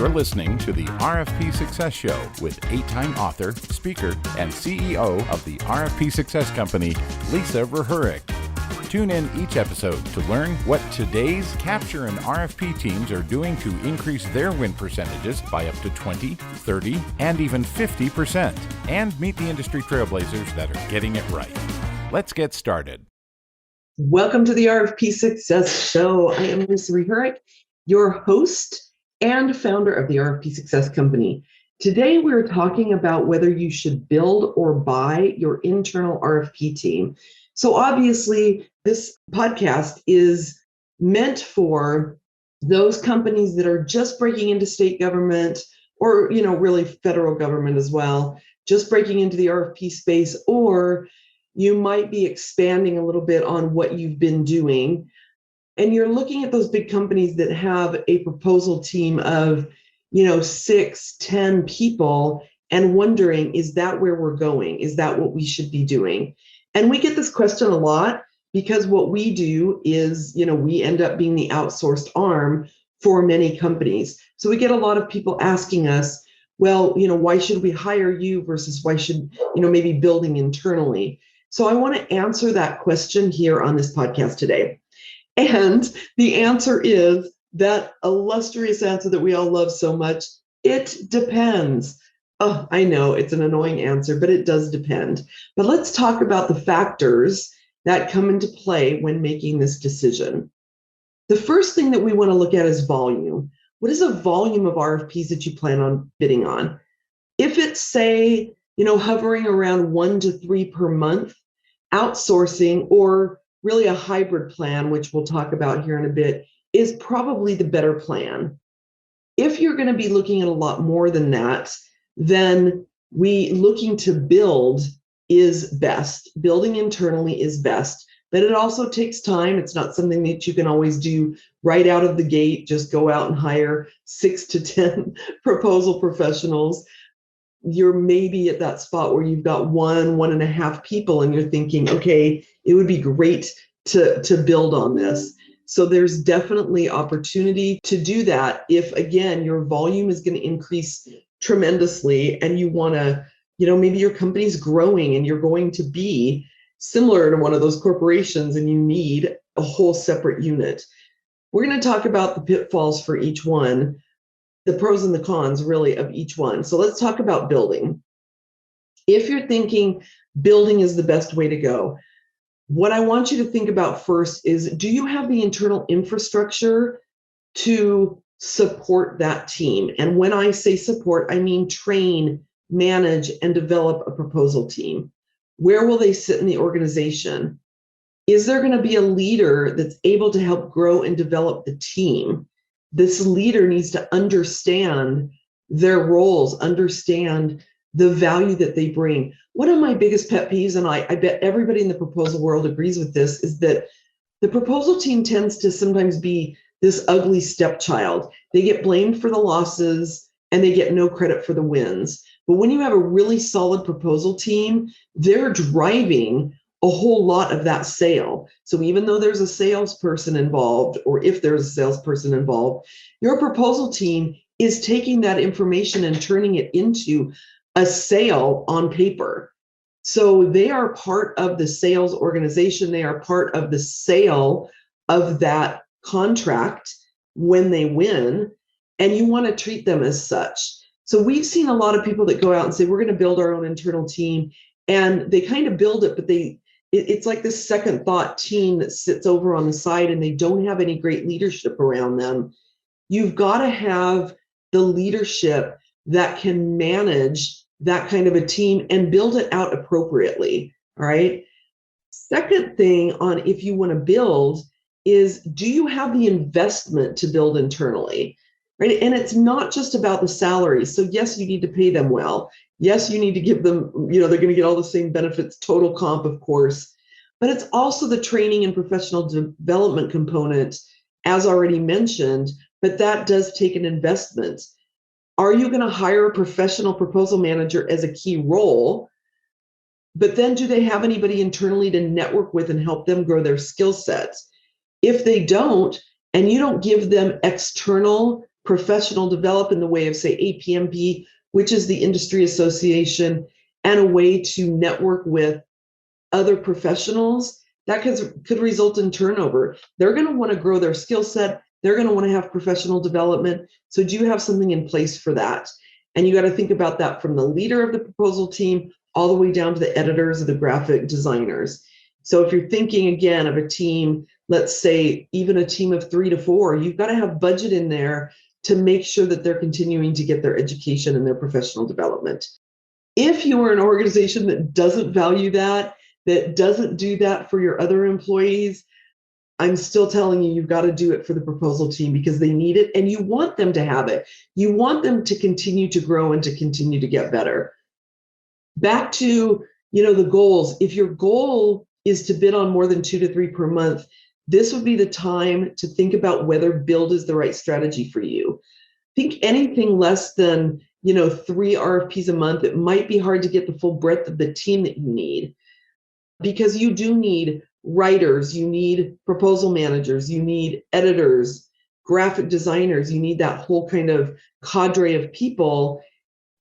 You're listening to the RFP Success Show with 8-time author, speaker, and CEO of the RFP Success Company, Lisa Verhurick. Tune in each episode to learn what today's capture and RFP teams are doing to increase their win percentages by up to 20, 30, and even 50%, and meet the industry trailblazers that are getting it right. Let's get started. Welcome to the RFP Success Show. I am Lisa Verhurick, your host and founder of the RFP Success Company. Today, we're talking about whether you should build or buy your internal RFP team. So obviously, this podcast is meant for those companies that are just breaking into state government or, really federal government as well, just breaking into the RFP space, or you might be expanding a little bit on what you've been doing. And you're looking at those big companies that have a proposal team of, 6, 10 people and wondering, is that where we're going? Is that what we should be doing? And we get this question a lot because what we do is, we end up being the outsourced arm for many companies. So we get a lot of people asking us, well, why should we hire you versus why should, maybe building internally? So I want to answer that question here on this podcast today. And the answer is that illustrious answer that we all love so much. It depends. Oh, I know it's an annoying answer, but it does depend. But let's talk about the factors that come into play when making this decision. The first thing that we want to look at is volume. What is a volume of RFPs that you plan on bidding on? If it's, say, hovering around 1 to 3 per month, outsourcing or really a hybrid plan, which we'll talk about here in a bit, is probably the better plan. If you're going to be looking at a lot more than that, then looking to build is best. Building internally is best, but it also takes time. It's not something that you can always do right out of the gate. Just go out and hire 6 to 10 proposal professionals. You're maybe at that spot where you've got 1.5 people and you're thinking, okay, it would be great to build on this. So there's definitely opportunity to do that if, again, your volume is going to increase tremendously and you want to, maybe your company's growing and you're going to be similar to one of those corporations and you need a whole separate unit. We're going to talk about the pitfalls for each one, the pros and the cons really of each one. So let's talk about building. If you're thinking building is the best way to go, what I want you to think about first is, do you have the internal infrastructure to support that team? And when I say support, I mean train, manage, and develop a proposal team. Where will they sit in the organization? Is there going to be a leader that's able to help grow and develop the team? This leader needs to understand their roles, understand the value that they bring. One of my biggest pet peeves, and I bet everybody in the proposal world agrees with this, is that the proposal team tends to sometimes be this ugly stepchild. They get blamed for the losses and they get no credit for the wins. But when you have a really solid proposal team, they're driving a whole lot of that sale. So even though there's a salesperson involved, or if there's a salesperson involved, your proposal team is taking that information and turning it into a sale on paper. So they are part of the sales organization. They are part of the sale of that contract when they win, and you want to treat them as such. So we've seen a lot of people that go out and say, we're going to build our own internal team, and they kind of build it, but it's like this second thought team that sits over on the side and they don't have any great leadership around them. You've got to have the leadership that can manage that kind of a team and build it out appropriately. All right. Second thing on if you want to build is, do you have the investment to build internally? Right. And it's not just about the salary. So yes, you need to pay them well. Yes, you need to give them, they're going to get all the same benefits, total comp, of course, but it's also the training and professional development component, as already mentioned, but that does take an investment. Are you going to hire a professional proposal manager as a key role? But then do they have anybody internally to network with and help them grow their skill sets? If they don't, and you don't give them external professional develop in the way of, say, APMP, which is the industry association, and a way to network with other professionals, that could result in turnover. They're going to want to grow their skill set. They're going to want to have professional development. So do you have something in place for that? And you got to think about that from the leader of the proposal team all the way down to the editors or the graphic designers. So if you're thinking again of a team, let's say even a team of 3 to 4, you've got to have budget in there to make sure that they're continuing to get their education and their professional development. If you are an organization that doesn't value that doesn't do that for your other employees, I'm still telling you, you've got to do it for the proposal team because they need it and you want them to have it. You want them to continue to grow and to continue to get better. Back to, the goals. If your goal is to bid on more than 2 to 3 per month, this would be the time to think about whether build is the right strategy for you. Think anything less than, 3 RFPs a month, it might be hard to get the full breadth of the team that you need, because you do need writers, you need proposal managers, you need editors, graphic designers, you need that whole kind of cadre of people.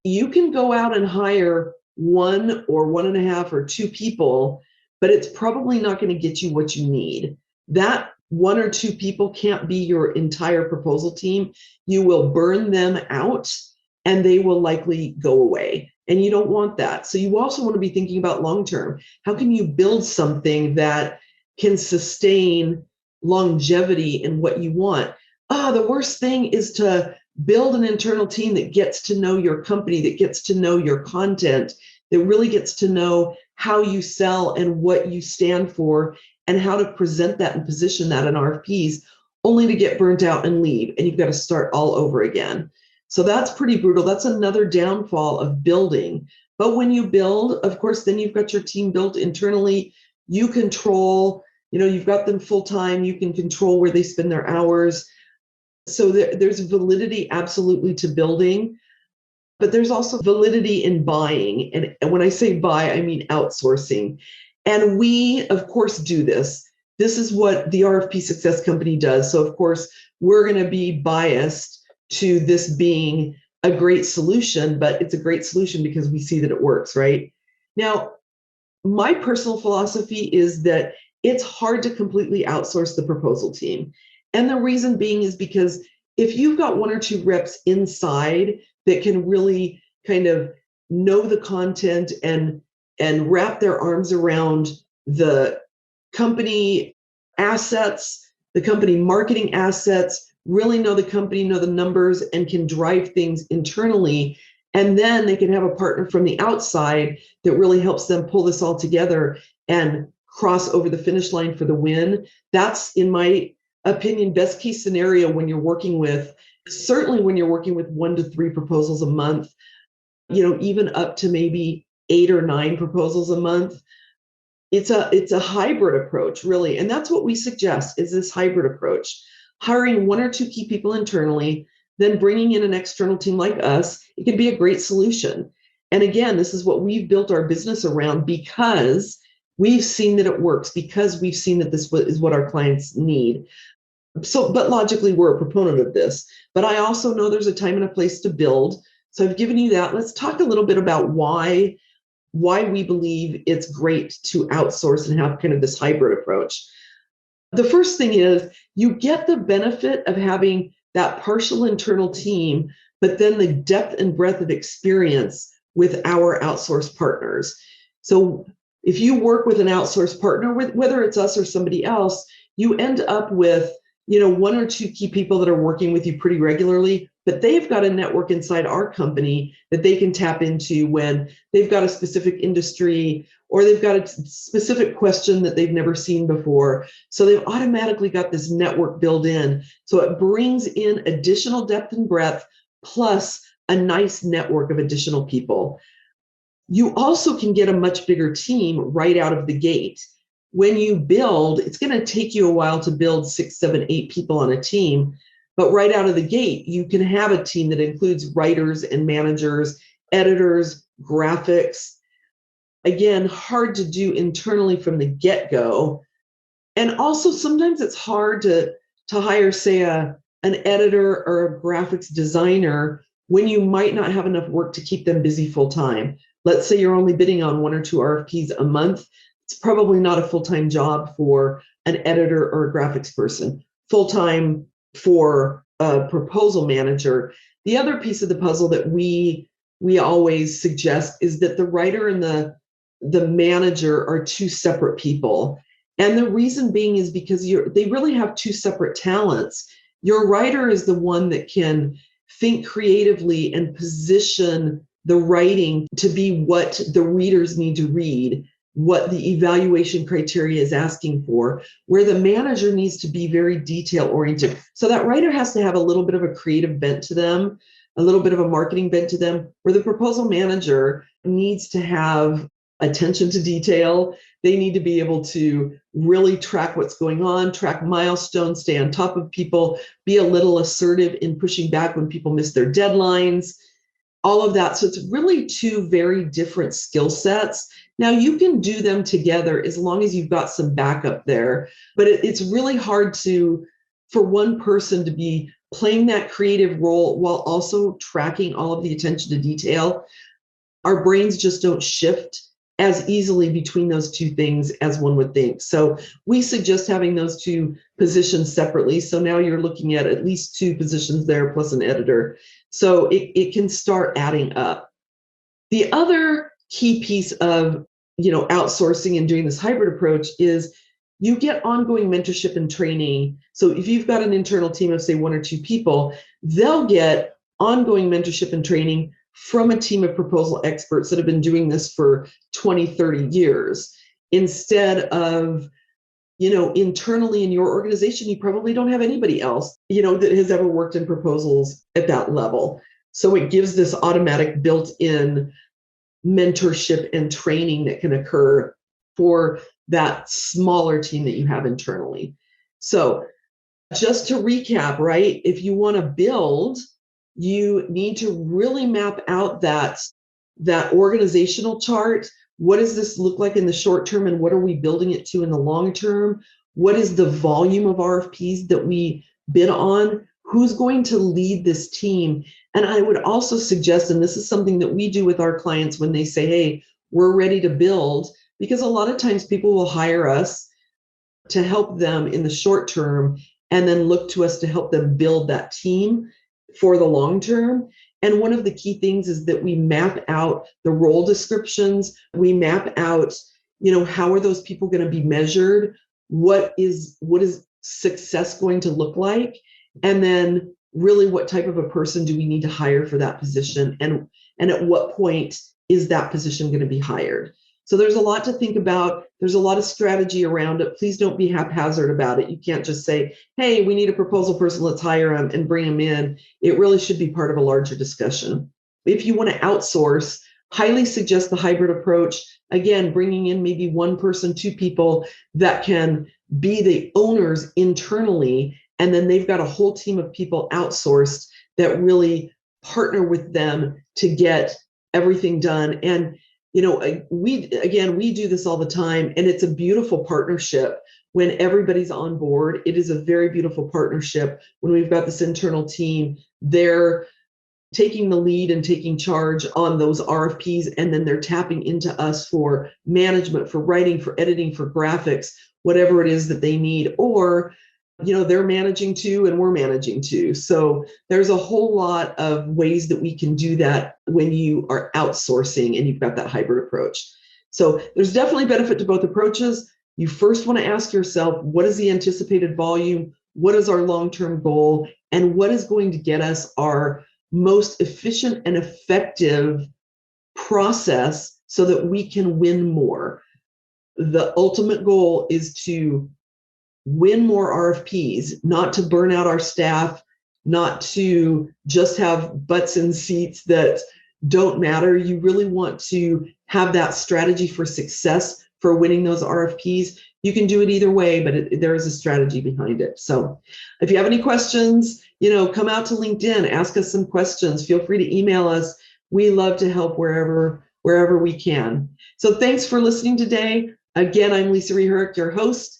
You can go out and hire 1 or 1.5 or 2 people, but it's probably not going to get you what you need. That 1 or 2 people can't be your entire proposal team. You will burn them out and they will likely go away. And you don't want that. So you also want to be thinking about long-term. How can you build something that can sustain longevity in what you want? The worst thing is to build an internal team that gets to know your company, that gets to know your content, that really gets to know how you sell and what you stand for and how to present that and position that in RFPs, only to get burnt out and leave. And you've got to start all over again. So that's pretty brutal. That's another downfall of building. But when you build, of course, then you've got your team built internally. You control, you've got them full time. You can control where they spend their hours. So there's validity absolutely to building, but there's also validity in buying. And when I say buy, I mean outsourcing. And we, of course, do this. This is what the RFP Success Company does. So, of course, we're going to be biased to this being a great solution, but it's a great solution because we see that it works, right? Now, my personal philosophy is that it's hard to completely outsource the proposal team. And the reason being is because if you've got 1 or 2 reps inside that can really kind of know the content and wrap their arms around the company assets, the company marketing assets, really know the company, know the numbers, and can drive things internally. And then they can have a partner from the outside that really helps them pull this all together and cross over the finish line for the win. That's, in my opinion, best case scenario when you're working with, certainly when you're working with 1 to 3 proposals a month, even up to maybe 8 or 9 proposals a month. It's a hybrid approach, really. And that's what we suggest, is this hybrid approach. Hiring 1 or 2 key people internally, then bringing in an external team like us, it can be a great solution. And again, this is what we've built our business around because we've seen that it works, because we've seen that this is what our clients need. So, but logically, we're a proponent of this. But I also know there's a time and a place to build. So I've given you that. Let's talk a little bit about why we believe it's great to outsource and have kind of this hybrid approach. The first thing is you get the benefit of having that partial internal team, but then the depth and breadth of experience with our outsourced partners. So if you work with an outsourced partner, whether it's us or somebody else, you end up with 1 or 2 key people that are working with you pretty regularly, but they've got a network inside our company that they can tap into when they've got a specific industry or they've got a specific question that they've never seen before. So they've automatically got this network built in. So it brings in additional depth and breadth, plus a nice network of additional people. You also can get a much bigger team right out of the gate. When you build, it's going to take you a while to build 6, 7, 8 people on a team. But right out of the gate, you can have a team that includes writers and managers, editors, graphics. Again, hard to do internally from the get-go. And also sometimes it's hard to hire, say, a an editor or a graphics designer when you might not have enough work to keep them busy full time. Let's say you're only bidding on 1 or 2 RFPs a month. It's probably not a full-time job for an editor or a graphics person. Full-time for a proposal manager. The other piece of the puzzle that we always suggest is that the writer and the manager are 2 separate people. And the reason being is because they really have 2 separate talents. Your writer is the one that can think creatively and position the writing to be what the readers need to read, what the evaluation criteria is asking for, where the manager needs to be very detail oriented. So that writer has to have a little bit of a creative bent to them, a little bit of a marketing bent to them, where the proposal manager needs to have attention to detail. They need to be able to really track what's going on, track milestones, stay on top of people, be a little assertive in pushing back when people miss their deadlines, all of that. So it's really 2 very different skill sets. Now you can do them together as long as you've got some backup there, but it's really hard for one person to be playing that creative role while also tracking all of the attention to detail. Our brains just don't shift as easily between those 2 things as one would think. So we suggest having those 2 positions separately. So now you're looking at least 2 positions there plus an editor. So it can start adding up. The other key piece of outsourcing and doing this hybrid approach is you get ongoing mentorship and training. So if you've got an internal team of say 1 or 2 people, they'll get ongoing mentorship and training from a team of proposal experts that have been doing this for 20, 30 years. Instead of, internally in your organization, you probably don't have anybody else, that has ever worked in proposals at that level. So it gives this automatic built-in mentorship and training that can occur for that smaller team that you have internally. So just to recap, right? If you want to build, you need to really map out that organizational chart. What does this look like in the short term and what are we building it to in the long term? What is the volume of RFPs that we bid on? Who's going to lead this team? And I would also suggest, and this is something that we do with our clients when they say, hey, we're ready to build, because a lot of times people will hire us to help them in the short term and then look to us to help them build that team for the long term. And one of the key things is that we map out the role descriptions. We map out, how are those people going to be measured? What is success going to look like? And then really what type of a person do we need to hire for that position? And at what point is that position going to be hired? So there's a lot to think about. There's a lot of strategy around it. Please don't be haphazard about it. You can't just say, hey, we need a proposal person, let's hire them and bring them in. It really should be part of a larger discussion. If you want to outsource, highly suggest the hybrid approach. Again, bringing in maybe 1 person, 2 people that can be the owners internally, and then they've got a whole team of people outsourced that really partner with them to get everything done. And we do this all the time, and it's a beautiful partnership when everybody's on board. It is a very beautiful partnership when we've got this internal team. They're taking the lead and taking charge on those RFPs, and then they're tapping into us for management, for writing, for editing, for graphics, whatever it is that they need. Or they're managing too, and we're managing too. So there's a whole lot of ways that we can do that when you are outsourcing and you've got that hybrid approach. So there's definitely benefit to both approaches. You first want to ask yourself, what is the anticipated volume? What is our long-term goal? And what is going to get us our most efficient and effective process so that we can win more? The ultimate goal is to win more RFPs, not to burn out our staff, not to just have butts in seats that don't matter. You really want to have that strategy for success for winning those RFPs. You can do it either way, but there is a strategy behind it. So if you have any questions, come out to LinkedIn, ask us some questions. Feel free to email us. We love to help wherever we can. So thanks for listening today. Again, I'm Lisa Rehurk, your host,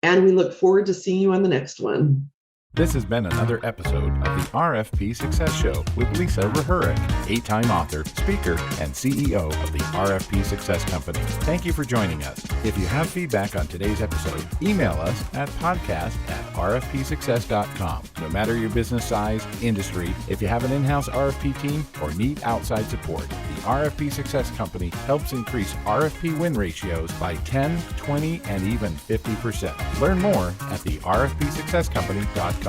and we look forward to seeing you on the next one. This has been another episode of the RFP Success Show with Lisa Rehurik, 8-time author, speaker, and CEO of the RFP Success Company. Thank you for joining us. If you have feedback on today's episode, email us at podcast@rfpsuccess.com. No matter your business size, industry, if you have an in-house RFP team, or need outside support, the RFP Success Company helps increase RFP win ratios by 10, 20, and even 50%. Learn more at the rfpsuccesscompany.com.